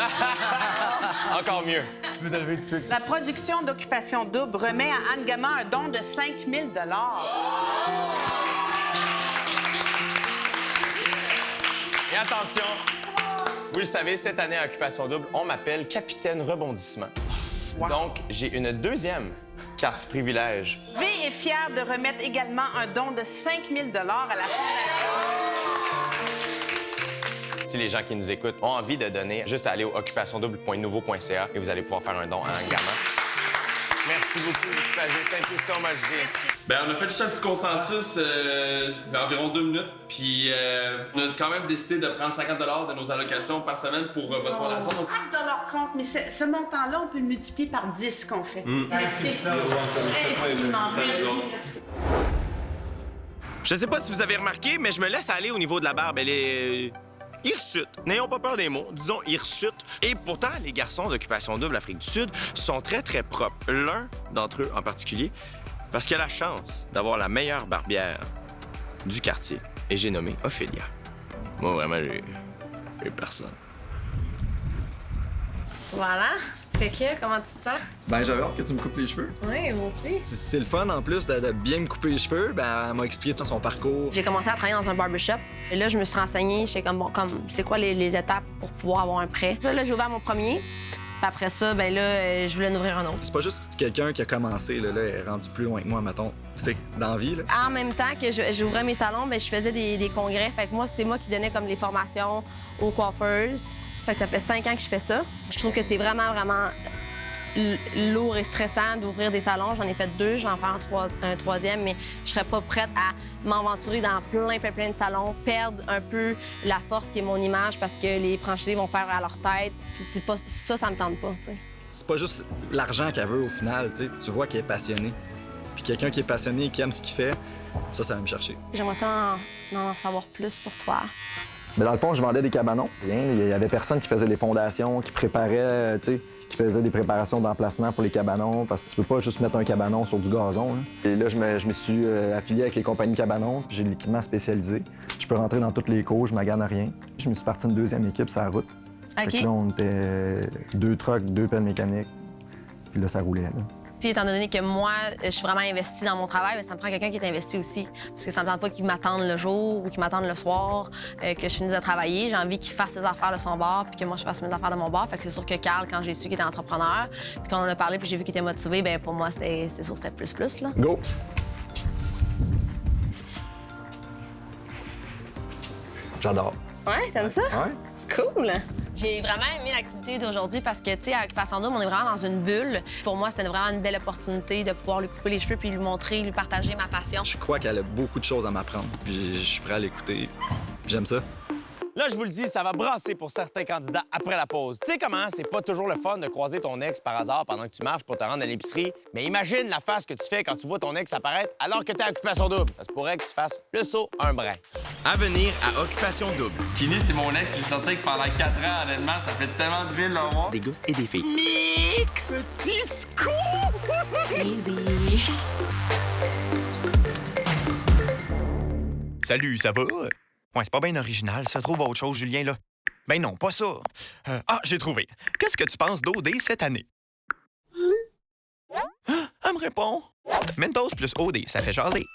Encore mieux. Je veux te lever tout de suite. La production d'Occupation Double remet à Angama un don de 5 000 $. Et attention, vous le savez, cette année à Occupation Double, on m'appelle Capitaine Rebondissement. Donc, j'ai une deuxième carte privilège. V est fier de remettre également un don de 5 000 $ à la Fondation. Si les gens qui nous écoutent ont envie de donner, juste aller au occupationdouble.nouveau.ca et vous allez pouvoir faire un don à un gamin. Merci beaucoup, Lucie Pagé. Thank you so much, Jay. Ben, on a fait juste un petit consensus environ 2 minutes, puis on a quand même décidé de prendre 50 $ de nos allocations par semaine pour votre fondation. Donc... Dans leur compte, mais ce montant-là, on peut le multiplier par 10 qu'on fait. C'est ça. Je sais pas si vous avez remarqué, mais je me laisse aller au niveau de la barbe. Elle est hirsute. N'ayons pas peur des mots, disons hirsute. Et pourtant, les garçons d'Occupation Double Afrique du Sud sont très, très propres. L'un d'entre eux en particulier, parce qu'il a la chance d'avoir la meilleure barbière du quartier. Et j'ai nommé Ophélia. Moi, vraiment, j'ai personne. Voilà. Fait que, comment tu te sens? Ben, j'avais hâte que tu me coupes les cheveux. Oui, moi aussi. C'est le fun, en plus, de bien me couper les cheveux. Ben, elle m'a expliqué tout son parcours. J'ai commencé à travailler dans un barbershop. Et là, je me suis renseignée. J'étais comme, bon, c'est quoi les étapes pour pouvoir avoir un prêt? Là, j'ai ouvert mon premier. Puis après ça, ben là, je voulais en ouvrir un autre. C'est pas juste quelqu'un qui a commencé, là, elle est rendue plus loin que moi, mettons. C'est dans la vie, là. En même temps que j'ouvrais mes salons, ben, je faisais des congrès. Fait que moi, c'est moi qui donnais comme les formations aux coiffeuses. Ça fait que ça fait 5 ans que je fais ça. Je trouve que c'est vraiment, vraiment lourd et stressant d'ouvrir des salons. J'en ai fait 2, j'en fais un troisième, mais je serais pas prête à m'aventurer dans plein de salons, perdre un peu la force qui est mon image parce que les franchisés vont faire à leur tête. Puis c'est pas ça me tente pas, t'sais. C'est pas juste l'argent qu'elle veut au final, tu vois qu'elle est passionnée. Puis quelqu'un qui est passionné et qui aime ce qu'il fait, ça va me chercher. J'aimerais ça en savoir plus sur toi. Mais dans le fond, je vendais des cabanons. Il y avait personne qui faisait des fondations, qui préparait, tu sais, qui faisait des préparations d'emplacement pour les cabanons, parce que tu peux pas juste mettre un cabanon sur du gazon. Hein. Et là, je me suis affilié avec les compagnies cabanons, j'ai de l'équipement spécialisé. Je peux rentrer dans toutes les cours, je magane rien. Je me suis parti une 2e équipe sur la route. OK. Fait que là, on était 2 trucks, 2 pelles mécaniques, puis là, ça roulait. Là. Étant donné que moi, je suis vraiment investie dans mon travail, ça me prend quelqu'un qui est investi aussi. Parce que ça me tente pas qu'il m'attende le jour ou qu'il m'attende le soir, que je finisse de travailler. J'ai envie qu'il fasse ses affaires de son bar puis que moi, je fasse mes affaires de mon bar. Fait que c'est sûr que Carl, quand j'ai su qu'il était entrepreneur, puis qu'on en a parlé puis j'ai vu qu'il était motivé, bien pour moi, c'est sûr que c'était plus, là. Go! J'adore. Ouais, t'aimes ça? Ouais. Cool! J'ai vraiment aimé l'activité d'aujourd'hui parce que, tu sais, avec Occupation Double, on est vraiment dans une bulle. Pour moi, c'était vraiment une belle opportunité de pouvoir lui couper les cheveux puis lui montrer, lui partager ma passion. Je crois qu'elle a beaucoup de choses à m'apprendre, puis je suis prêt à l'écouter. J'aime ça. Là, je vous le dis, ça va brasser pour certains candidats après la pause. Tu sais comment c'est pas toujours le fun de croiser ton ex par hasard pendant que tu marches pour te rendre à l'épicerie? Mais imagine la face que tu fais quand tu vois ton ex apparaître alors que t'es à Occupation Double. Ça se pourrait que tu fasses le saut un brin. À venir à Occupation Double. Kini, c'est mon ex. J'ai sorti avec pendant 4 ans, honnêtement. Ça fait tellement du bien de le voir. Des gars et des filles. Mix! Petit scoop! Easy. Salut, ça va? Ouais, c'est pas bien original, ça. Trouve autre chose, Julien, là. Ben non, pas ça. J'ai trouvé. Qu'est-ce que tu penses d'OD cette année? Elle me répond. Mentos plus OD, ça fait jaser.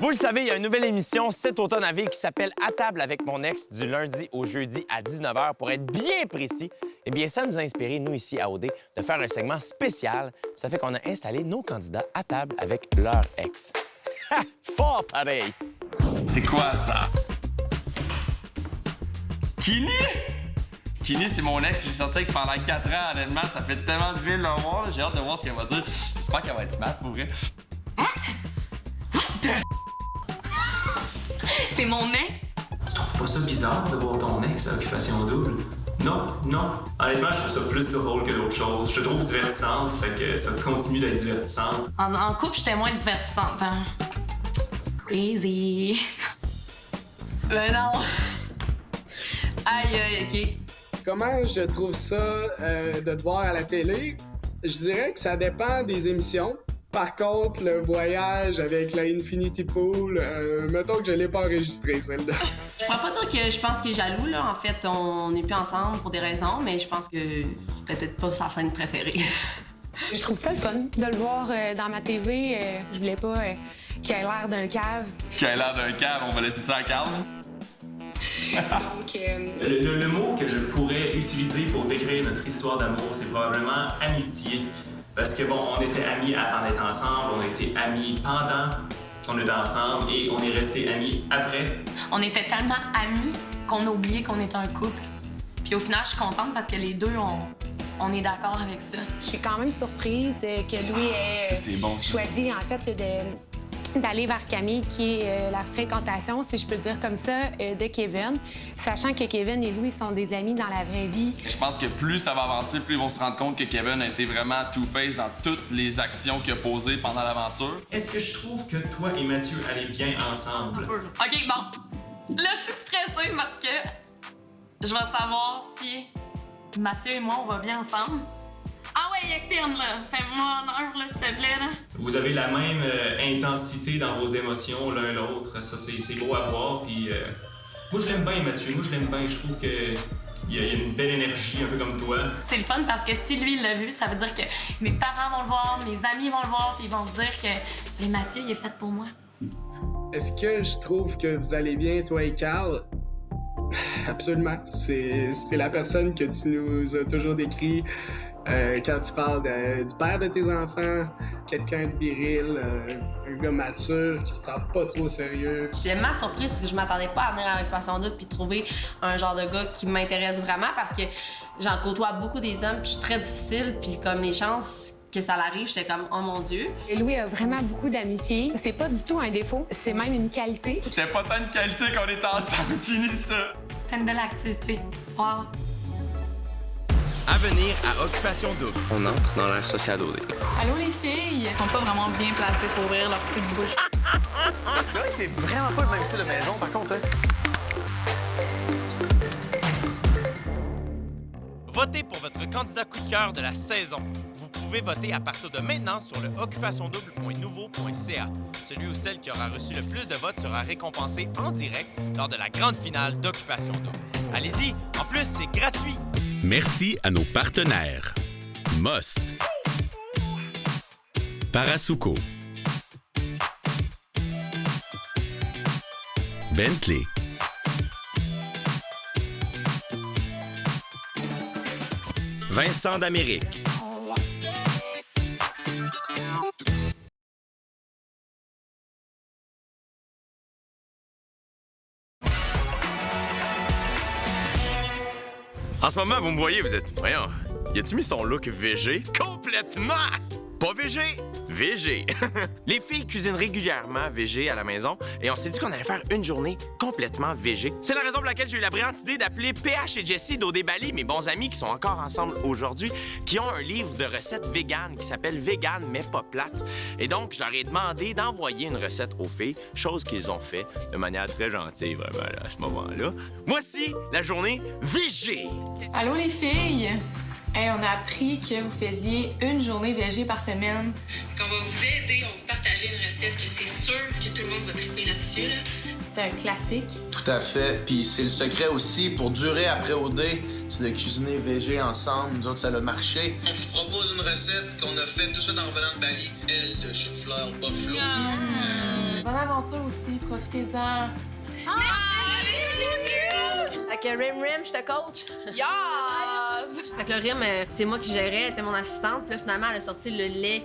Vous le savez, il y a une nouvelle émission cet automne à Ville qui s'appelle À table avec mon ex du lundi au jeudi à 19h. Pour être bien précis, eh bien, ça nous a inspiré, nous, ici à OD, de faire un segment spécial. Ça fait qu'on a installé nos candidats à table avec leur ex. Ha! Fort pareil! C'est quoi ça? Kini? Kini, c'est mon ex. J'ai sorti avec pendant 4 ans, honnêtement. Ça fait tellement du bien de le voir. J'ai hâte de voir ce qu'elle va dire. J'espère qu'elle va être smart pour vrai. C'est mon ex? Tu trouves pas ça bizarre de voir ton ex à Occupation Double? Non, non. Honnêtement, je trouve ça plus drôle que d'autres choses. Je te trouve divertissante, fait que ça continue d'être divertissante. En couple, j'étais moins divertissante, hein? Crazy. Ben non. Aïe, OK. Comment je trouve ça de te voir à la télé? Je dirais que ça dépend des émissions. Par contre, le voyage avec la Infinity Pool, mettons que je l'ai pas enregistré, celle-là. Je pourrais pas dire que je pense qu'il est jaloux, là. En fait, on n'est plus ensemble pour des raisons, mais je pense que c'est peut-être pas sa scène préférée. Je trouve ça le fun de le voir dans ma TV. Je voulais pas qu'il ait l'air d'un cave. Qu'il ait l'air d'un cave, on va laisser ça à Carl. Donc, Le mot que je pourrais utiliser pour décrire notre histoire d'amour, c'est probablement amitié. Parce que bon, on était amis avant d'être ensemble, on était amis pendant qu'on était ensemble et on est restés amis après. on était tellement amis qu'on a oublié qu'on était un couple. Puis au final, je suis contente parce que les deux, on est d'accord avec ça. Je suis quand même surprise que Louis ait choisi, en fait, d'aller vers Camille, qui est la fréquentation, si je peux dire comme ça, de Kevin, sachant que Kevin et Louis sont des amis dans la vraie vie. Je pense que plus ça va avancer, plus ils vont se rendre compte que Kevin a été vraiment two-face dans toutes les actions qu'il a posées pendant l'aventure. Est-ce que je trouve que toi et Mathieu allaient bien ensemble? OK, bon. Là, je suis stressée parce que je vais savoir si Mathieu et moi, on va bien ensemble. Ah ouais, Yactine, là, fais-moi honneur, là, s'il te plaît, là. Vous avez la même intensité dans vos émotions l'un l'autre. Ça, c'est beau à voir. Puis, moi, je l'aime bien, Mathieu. Moi, je l'aime bien. Je trouve qu'il y a une belle énergie, un peu comme toi. C'est le fun parce que si lui, il l'a vu, ça veut dire que mes parents vont le voir, mes amis vont le voir, puis ils vont se dire que Mathieu, il est fait pour moi. Est-ce que je trouve que vous allez bien, toi et Carl? Absolument. C'est la personne que tu nous as toujours décrit quand tu parles du père de tes enfants, quelqu'un de viril, un gars mature qui se prend pas trop au sérieux. J'étais tellement surprise parce que je m'attendais pas à venir à Occupation Double puis trouver un genre de gars qui m'intéresse vraiment parce que j'en côtoie beaucoup des hommes puis je suis très difficile puis comme les chances que ça l'arrive, j'étais comme « Oh mon Dieu! » Louis a vraiment beaucoup d'amis filles. C'est pas du tout un défaut, c'est même une qualité. C'était pas tant une qualité qu'on était ensemble qui nie ça. C'était une belle activité. Wow! À venir à Occupation Double. On entre dans l'ère sociale d'OD. Allô les filles! Elles sont pas vraiment bien placées pour ouvrir leur petite bouche. C'est vrai que c'est vraiment pas le même style de maison, par contre, hein? Votez pour votre candidat coup de cœur de la saison. Vous pouvez voter à partir de maintenant sur le occupationdouble.nouveau.ca. Celui ou celle qui aura reçu le plus de votes sera récompensé en direct lors de la grande finale d'Occupation Double. Allez-y, en plus, c'est gratuit. Merci à nos partenaires. Most, Parasuco, Bentley, Vincent d'Amérique. En ce moment, vous me voyez, vous êtes... Voyons, y a-tu mis son look VG? Complètement! Pas VG, VG. Les filles cuisinent régulièrement VG à la maison et on s'est dit qu'on allait faire une journée complètement VG. C'est la raison pour laquelle j'ai eu la brillante idée d'appeler PH et Jessie d'Odé Bali, mes bons amis qui sont encore ensemble aujourd'hui, qui ont un livre de recettes véganes qui s'appelle Vegan mais pas plate. Et donc, je leur ai demandé d'envoyer une recette aux filles, chose qu'ils ont fait de manière très gentille, vraiment, là, à ce moment-là. Voici la journée VG. Allô les filles! Hey, on a appris que vous faisiez une journée VG par semaine. On va vous aider, on va vous partager une recette que c'est sûr que tout le monde va triper là-dessus. Là. C'est un classique. Tout à fait. Puis c'est le secret aussi pour durer après OD, c'est de cuisiner VG ensemble. Nous autres, ça a marché. On vous propose une recette qu'on a faite tout de suite en revenant de Bali. Aile de chou-fleur buffalo. Bonne aventure aussi, profitez-en. Fait que Rim, je te coach. Yes! Fait que le Rim, c'est moi qui gérais, elle était mon assistante. Puis là, finalement, elle a sorti le lait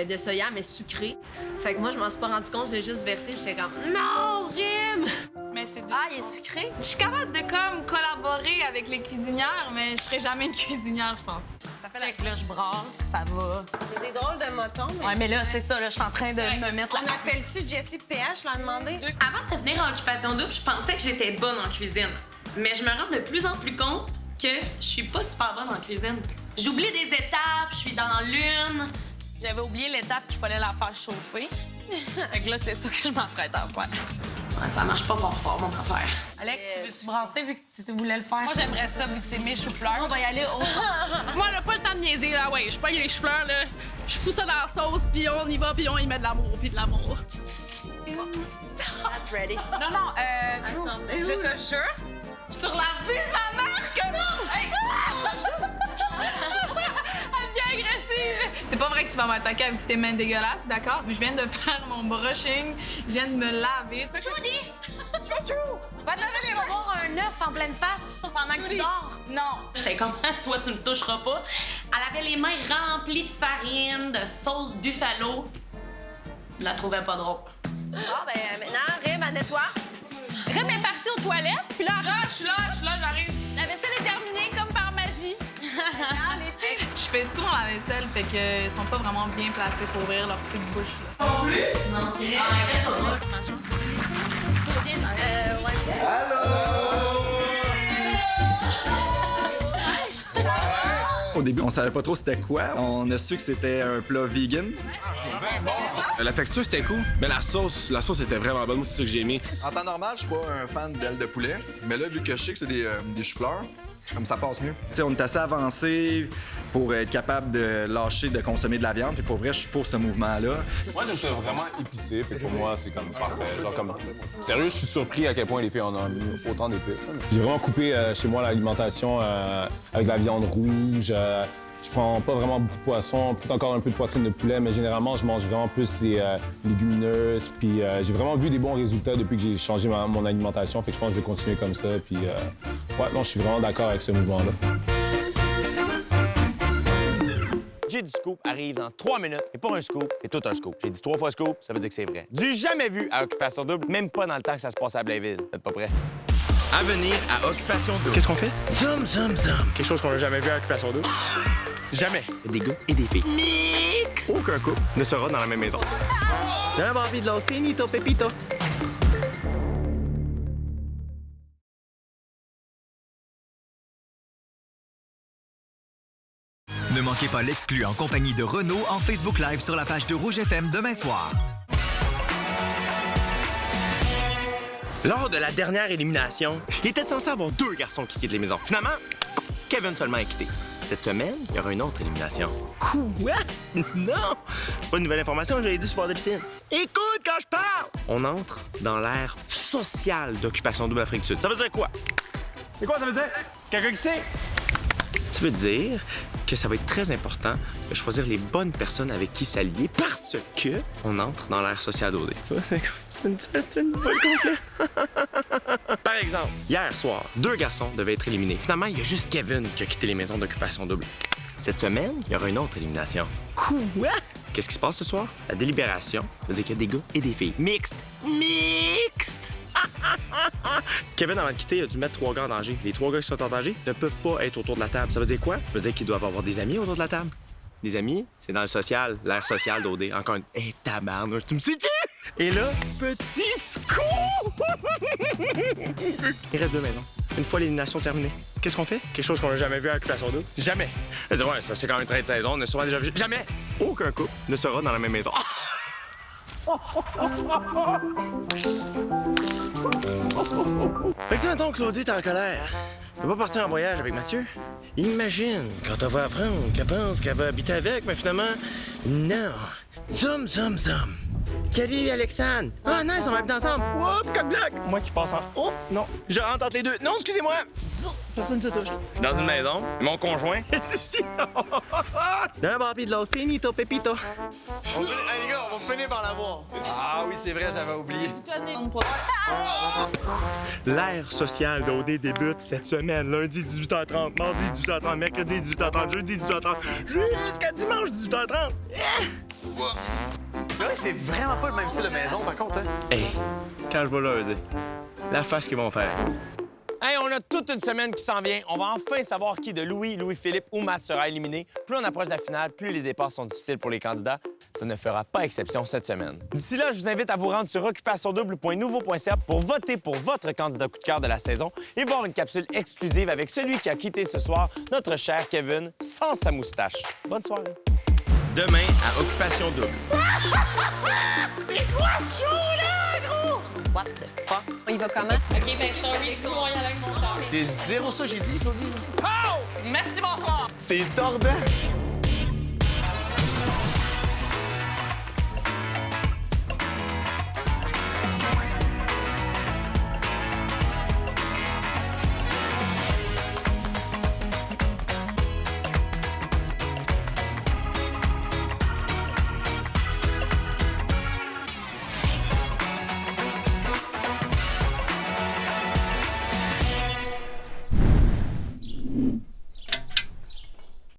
de soya, mais sucré. Fait que moi, je m'en suis pas rendu compte, je l'ai juste versé. J'étais comme, non, Rim! Mais c'est Ah, il est sucré? Je suis capable de comme collaborer avec les cuisinières, mais je serai jamais une cuisinière, je pense. Check, là, je brasse, ça va. Il y a des drôles de motons, mais... Ouais, mais là, c'est ça, là, je suis en train de me mettre là. On appelle-tu Jessie PH, l'a demandé? Avant de venir en Occupation Double, je pensais que j'étais bonne en cuisine. Mais je me rends de plus en plus compte que je suis pas super bonne en cuisine. J'oublie des étapes, je suis dans l'une. J'avais oublié l'étape qu'il fallait la faire chauffer. Fait que là, c'est ça que je m'apprête à faire. Ouais, ça marche pas fort, mon affaire. Alex, tu veux-tu brasser vu que tu voulais le faire? Moi, j'aimerais ça vu que c'est mes choux-fleurs. On va y aller au... Moi, on a pas le temps de niaiser, là, ouais. Je pogne les choux-fleurs, là. Je fous ça dans la sauce, puis on y va, puis on y met de l'amour, puis de l'amour. That's ready. Non, Drew, je te jure, sur la vie de ma mère que non! Hey! Elle devient agressive. C'est pas vrai que tu vas m'attaquer avec tes mains dégueulasses, d'accord? Je viens de faire mon brushing, je viens de me laver. Judy! Chouchou! Va te laver les mains! Avoir un œuf en pleine face pendant que tu dors? Non. J'étais comme, toi, tu me toucheras pas. Elle avait les mains remplies de farine, de sauce buffalo. Je la trouvais pas drôle. Bon, ben maintenant, Rime, à nettoie. Rime est partie aux toilettes, puis là... Je suis là, j'arrive. La vaisselle est terminée comme par magie. Les filles. Je fais souvent la vaisselle, fait qu'ils sont pas vraiment bien placés pour ouvrir leur petite bouche. Là. Non plus? Non. Au début, on savait pas trop c'était quoi. On a su que c'était un plat vegan. La texture, c'était cool. Mais la sauce était vraiment bonne. Moi, c'est ça que j'ai aimé. En temps normal, je suis pas un fan d'ailes de poulet. Mais là, vu que je sais que c'est des choux-fleurs, comme ça passe mieux. T'sais, on est assez avancé pour être capable de lâcher de consommer de la viande. Puis pour vrai, je suis pour ce mouvement-là. Moi, j'aime ça vraiment épicé. Fait que pour moi, c'est comme parfait. Genre comme... Sérieux, je suis surpris à quel point les filles en ont mis autant d'épices. J'ai vraiment coupé chez moi l'alimentation avec de la viande rouge. Je prends pas vraiment beaucoup de poisson, peut-être encore un peu de poitrine de poulet, mais généralement, je mange vraiment plus des légumineuses. Puis j'ai vraiment vu des bons résultats depuis que j'ai changé mon alimentation. Fait que je pense que je vais continuer comme ça. Puis ouais, non, je suis vraiment d'accord avec ce mouvement-là. J'ai du scoop arrive dans 3 minutes. Et pour un scoop, c'est tout un scoop. J'ai dit 3 fois scoop, ça veut dire que c'est vrai. Du jamais vu à Occupation Double, même pas dans le temps que ça se passe à Blainville. Vous êtes pas prêts? À venir à Occupation Double. Qu'est-ce qu'on fait? Zoom, zoom, zoom. Quelque chose qu'on n'a jamais vu à Occupation Double. Jamais. Des gars et des filles. Mix! Aucun couple ne sera dans la même maison. D'un Barbie de l'autre, finito, pepito. Ne manquez pas l'exclu en compagnie de Renaud en Facebook Live sur la page de Rouge FM demain soir. Lors de la dernière élimination, il était censé avoir 2 garçons qui quittent les maisons. Finalement, Kevin seulement est quitté. Cette semaine, il y aura une autre élimination. Quoi? Non! Pas une nouvelle information, je l'ai dit sur bord de piscine. Écoute quand je parle! On entre dans l'ère sociale d'Occupation Double Afrique du Sud. Ça veut dire quoi? C'est quoi ça veut dire? Quelqu'un qui sait? Ça veut dire que ça va être très important de choisir les bonnes personnes avec qui s'allier parce que on entre dans l'ère sociale d'OD. Tu vois, c'est une bonne complète. Par exemple, hier soir, 2 garçons devaient être éliminés. Finalement, il y a juste Kevin qui a quitté les maisons d'Occupation Double. Cette semaine, il y aura une autre élimination. Quoi? Qu'est-ce qui se passe ce soir? La délibération veut dire qu'il y a des gars et des filles. Mixtes! Mixtes! Kevin, avant de quitter, a dû mettre 3 gars en danger. Les 3 gars qui sont en danger ne peuvent pas être autour de la table. Ça veut dire quoi? Ça veut dire qu'ils doivent avoir des amis autour de la table. Des amis, c'est dans le social, l'ère sociale d'OD. Encore une... Hé, tabarnouche, tu me suis dit? Et là, petit scoop! Il reste 2 maisons. Une fois l'élimination terminée, qu'est-ce qu'on fait? Quelque chose qu'on n'a jamais vu à Occupation Double? Jamais! Ouais, c'est parce que c'est quand même 13 saisons, on a sûrement déjà vu... Jamais! Aucun couple ne sera dans la même maison. Fait que si, mettons, Claudie est en colère, elle peut pas partir en voyage avec Mathieu. Imagine quand on va apprendre qu'elle pense qu'elle va habiter avec, mais finalement, non. Zoom, zoom, zoom. Kelly et Alexandre. Ah non, ils sont même ensemble. Oups, coq-bloc. Moi qui passe en... Oh, non. Je rentre entre les deux. Non, excusez-moi. Personne ne se touche. Je suis dans une maison. Mon conjoint est ici. D'un Barbie de l'autre. Finito, pepito. Hey les gars, on va finir par l'avoir. Ah oui, c'est vrai, j'avais oublié. L'ère sociale d'OD débute cette semaine. Lundi, 18h30. Mardi, 18h30. Mercredi, 18h30. Jeudi, 18h30. Jusqu'à dimanche, 18h30. C'est vrai que c'est vraiment pas le même style de maison, par contre, hein? Hey, quand je vais là, la face qu'ils vont faire. Hey, on a toute une semaine qui s'en vient. On va enfin savoir qui de Louis, Louis-Philippe ou Matt sera éliminé. Plus on approche de la finale, plus les départs sont difficiles pour les candidats. Ça ne fera pas exception cette semaine. D'ici là, je vous invite à vous rendre sur occupationdouble.nouveau.ca pour voter pour votre candidat coup de cœur de la saison et voir une capsule exclusive avec celui qui a quitté ce soir, notre cher Kevin, sans sa moustache. Bonne soirée. Demain à Occupation Double. C'est quoi ce show-là, gros? What the fuck? Il va comment? OK, ben sorry, on va y aller avec mon char. C'est zéro ça, j'ai dit, Claudie. Oh! Merci, bonsoir! C'est tordant!